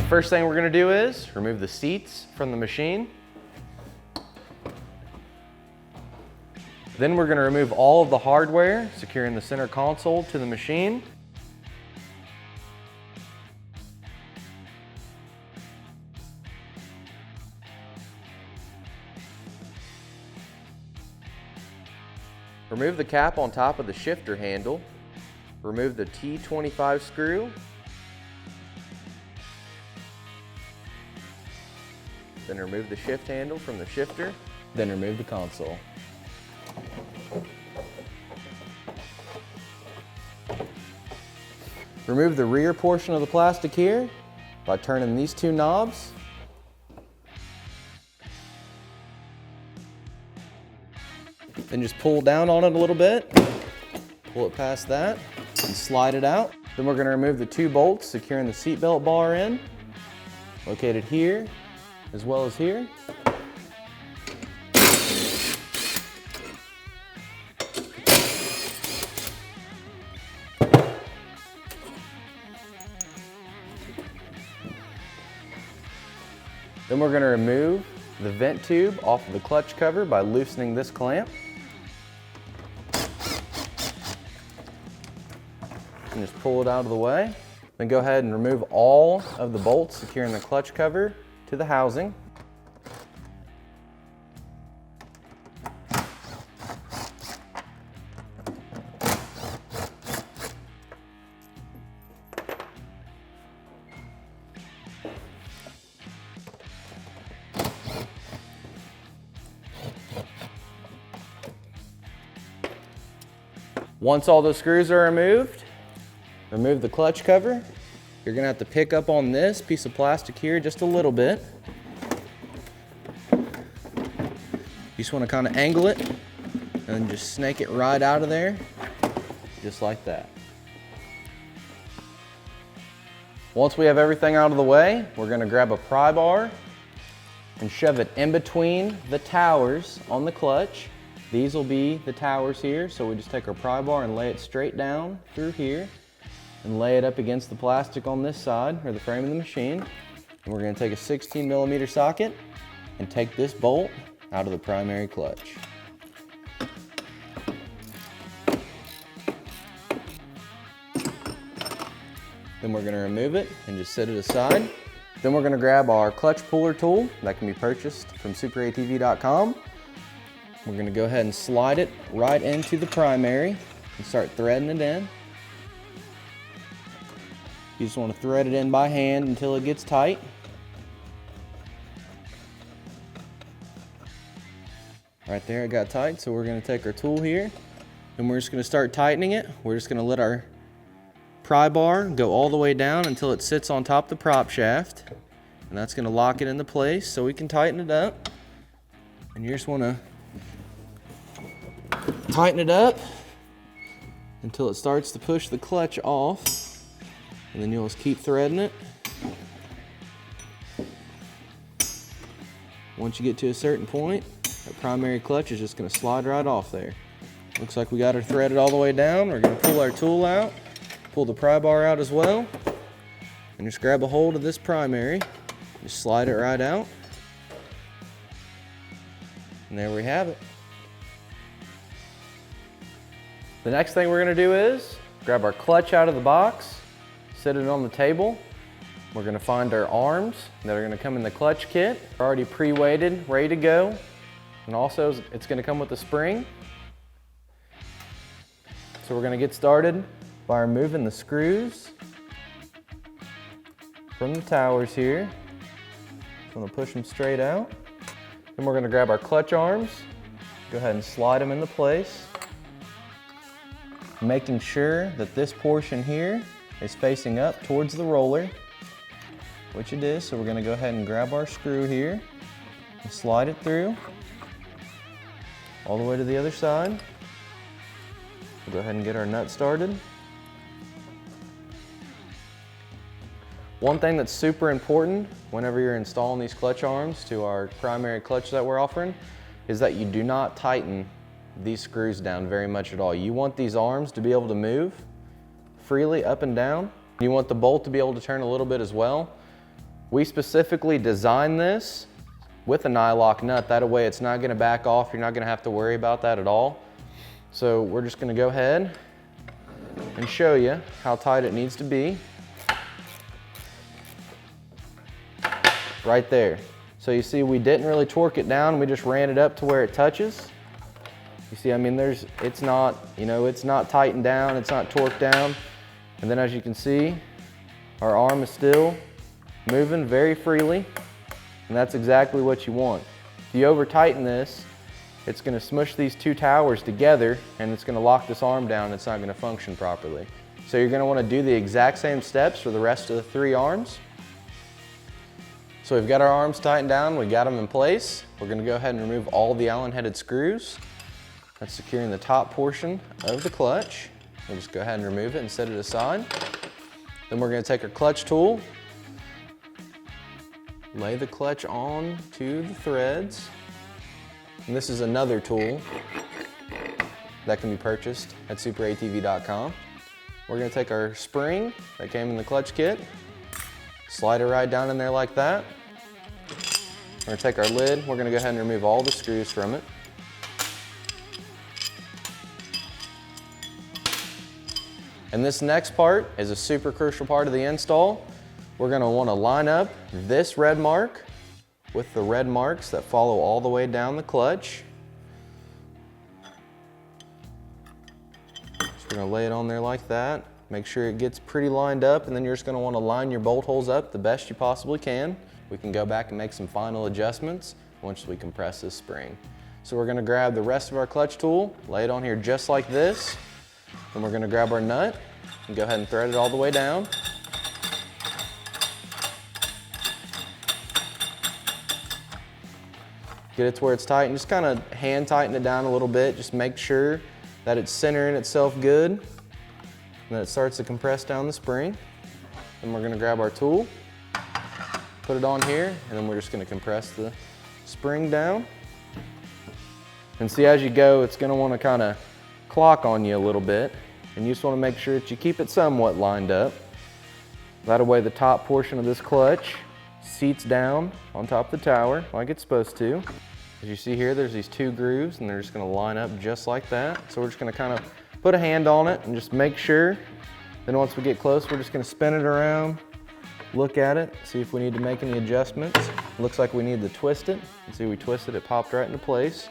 First thing we're gonna do is remove the seats from the machine. Then we're gonna remove all of the hardware, securing the center console to the machine. Remove the cap on top of the shifter handle. Remove the T25 screw. Then remove the shift handle from the shifter. Then remove the console. Remove the rear portion of the plastic here by turning these two knobs. Then just pull down on it a little bit, pull it past that, and slide it out. Then we're going to remove the two bolts securing the seatbelt bar in, located here as well as here. Then we're going to remove the vent tube off of the clutch cover by loosening this clamp. And just pull it out of the way. Then go ahead and remove all of the bolts securing the clutch cover to the housing. Once all the screws are removed, remove the clutch cover. You're gonna have to pick up on this piece of plastic here just a little bit. You just wanna kinda angle it and just snake it right out of there, just like that. Once we have everything out of the way, we're gonna grab a pry bar and shove it in between the towers on the clutch. These will be the towers here, so we just take our pry bar and lay it straight down through here and lay it up against the plastic on this side, or the frame of the machine. And we're gonna take a 16mm socket and take this bolt out of the primary clutch. Then we're gonna remove it and just set it aside. Then we're gonna grab our clutch puller tool that can be purchased from SuperATV.com. We're gonna go ahead and slide it right into the primary and start threading it in. You just want to thread it in by hand until it gets tight. Right there, it got tight, so we're gonna take our tool here and we're just gonna start tightening it. We're just gonna let our pry bar go all the way down until it sits on top of the prop shaft. And that's gonna lock it into place so we can tighten it up. And you just wanna tighten it up until it starts to push the clutch off, and then you'll just keep threading it. Once you get to a certain point, that primary clutch is just going to slide right off there. Looks like we got her threaded all the way down. We're going to pull our tool out, pull the pry bar out as well, and just grab a hold of this primary, just slide it right out, and there we have it. The next thing we're gonna do is grab our clutch out of the box, set it on the table. We're gonna find our arms that are gonna come in the clutch kit, already pre-weighted, ready to go. And also it's gonna come with a spring. So we're gonna get started by removing the screws from the towers here. Just wanna push them straight out. Then we're gonna grab our clutch arms, go ahead and slide them into place, making sure that this portion here is facing up towards the roller, which it is. So we're gonna go ahead and grab our screw here and slide it through all the way to the other side. We'll go ahead and get our nut started. One thing that's super important whenever you're installing these clutch arms to our primary clutch that we're offering is that you do not tighten these screws down very much at all. You want these arms to be able to move freely up and down. You want the bolt to be able to turn a little bit as well. We specifically designed this with a nylock nut. That way it's not gonna back off. You're not gonna have to worry about that at all. So we're just gonna go ahead and show you how tight it needs to be. Right there. So you see we didn't really torque it down, we just ran it up to where it touches. You see, I mean, it's not, it's not tightened down, it's not torqued down. And then as you can see, our arm is still moving very freely, and that's exactly what you want. If you over tighten this, it's gonna smush these two towers together and it's gonna lock this arm down and it's not gonna function properly. So you're gonna wanna do the exact same steps for the rest of the 3 arms. So we've got our arms tightened down, we got them in place. We're gonna go ahead and remove all the Allen-headed screws. That's securing the top portion of the clutch. We'll just go ahead and remove it and set it aside. Then we're gonna take our clutch tool, lay the clutch on to the threads. And this is another tool that can be purchased at SuperATV.com. We're gonna take our spring that came in the clutch kit, slide it right down in there like that. We're gonna take our lid, we're gonna go ahead and remove all the screws from it. And this next part is a super crucial part of the install. We're gonna wanna line up this red mark with the red marks that follow all the way down the clutch. So we're gonna lay it on there like that. Make sure it gets pretty lined up, and then you're just gonna wanna line your bolt holes up the best you possibly can. We can go back and make some final adjustments once we compress this spring. So we're gonna grab the rest of our clutch tool, lay it on here just like this. Then we're gonna grab our nut and go ahead and thread it all the way down. Get it to where it's tight and just kind of hand tighten it down a little bit. Just make sure that it's centering itself good and that it starts to compress down the spring. Then we're gonna grab our tool, put it on here, and then we're just gonna compress the spring down. And see, as you go, it's gonna wanna kinda clock on you a little bit, and you just wanna make sure that you keep it somewhat lined up. That way the top portion of this clutch seats down on top of the tower like it's supposed to. As you see here, there's these 2 grooves and they're just gonna line up just like that. So we're just gonna kind of put a hand on it and just make sure. Then once we get close, we're just gonna spin it around, look at it, see if we need to make any adjustments. It looks like we need to twist it. You see we twisted it, popped right into place.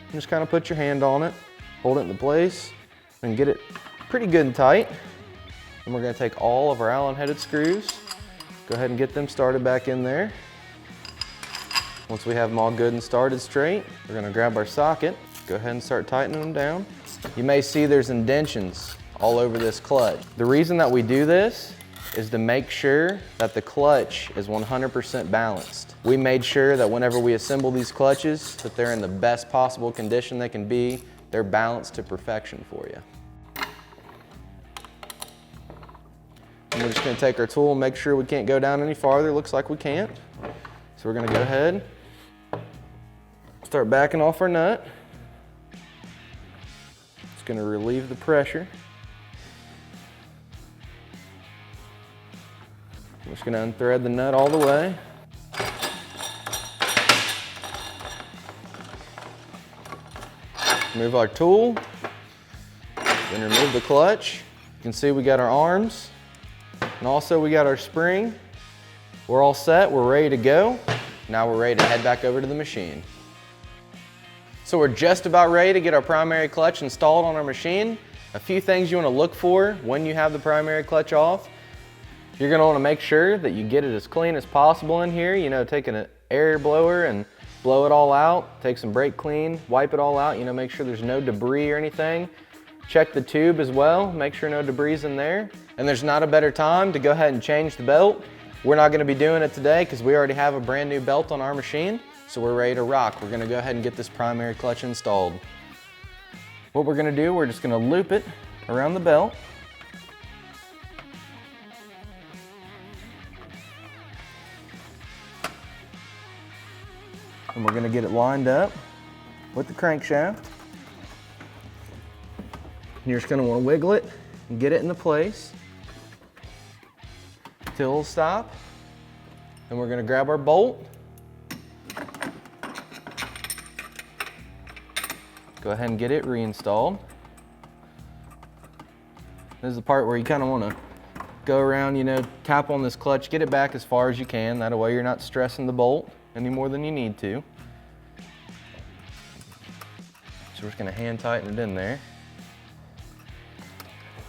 And just kind of put your hand on it, hold it into place, and get it pretty good and tight. And we're gonna take all of our Allen-headed screws, go ahead and get them started back in there. Once we have them all good and started straight, we're gonna grab our socket, go ahead and start tightening them down. You may see there's indentions all over this clutch. The reason that we do this is to make sure that the clutch is 100% balanced. We made sure that whenever we assemble these clutches, that they're in the best possible condition they can be. They're balanced to perfection for you. And we're just gonna take our tool and make sure we can't go down any farther. Looks like we can't. So we're gonna go ahead, start backing off our nut. It's gonna relieve the pressure. I'm just gonna unthread the nut all the way. Remove our tool, then remove the clutch. You can see we got our arms, and also we got our spring. We're all set, we're ready to go. Now we're ready to head back over to the machine. So we're just about ready to get our primary clutch installed on our machine. A few things you want to look for when you have the primary clutch off. You're going to want to make sure that you get it as clean as possible in here. You know, take an air blower and blow it all out. Take some brake clean, wipe it all out. You know, make sure there's no debris or anything. Check the tube as well, make sure no debris is in there. And there's not a better time to go ahead and change the belt. We're not going to be doing it today because we already have a brand new belt on our machine. So we're ready to rock. We're going to go ahead and get this primary clutch installed. What we're going to do, we're just going to loop it around the belt. And we're going to get it lined up with the crankshaft. You're just going to want to wiggle it and get it into place till it'll stop. Then we're gonna grab our bolt. Go ahead and get it reinstalled. This is the part where you kind of want to go around, you know, tap on this clutch, get it back as far as you can. That way you're not stressing the bolt any more than you need to. So we're just going to hand tighten it in there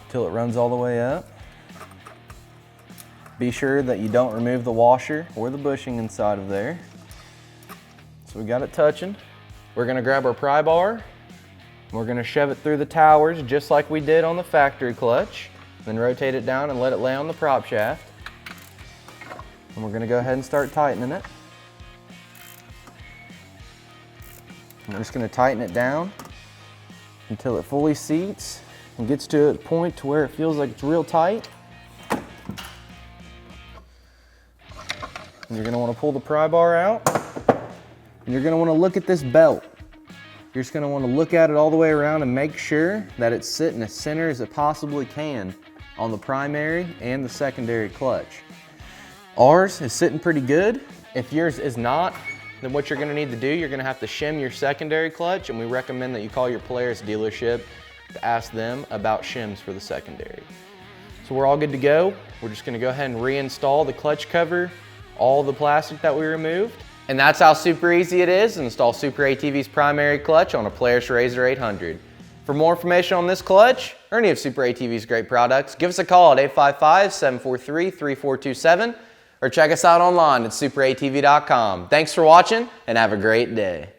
until it runs all the way up. Be sure that you don't remove the washer or the bushing inside of there. So we got it touching. We're going to grab our pry bar. We're going to shove it through the towers just like we did on the factory clutch. Then rotate it down and let it lay on the prop shaft. And we're going to go ahead and start tightening it. I'm just going to tighten it down until it fully seats and gets to a point to where it feels like it's real tight. And you're going to want to pull the pry bar out. And you're going to want to look at this belt. You're just going to want to look at it all the way around and make sure that it's sitting as center as it possibly can on the primary and the secondary clutch. Ours is sitting pretty good. If yours is not, then what you're going to need to do, you're going to have to shim your secondary clutch, and we recommend that you call your Polaris dealership to ask them about shims for the secondary. So we're all good to go. We're just going to go ahead and reinstall the clutch cover, all the plastic that we removed. And that's how super easy it is to install SuperATV's primary clutch on a Polaris RZR 800. For more information on this clutch or any of SuperATV's great products, give us a call at 855-743-3427 or check us out online at superatv.com. Thanks for watching and have a great day.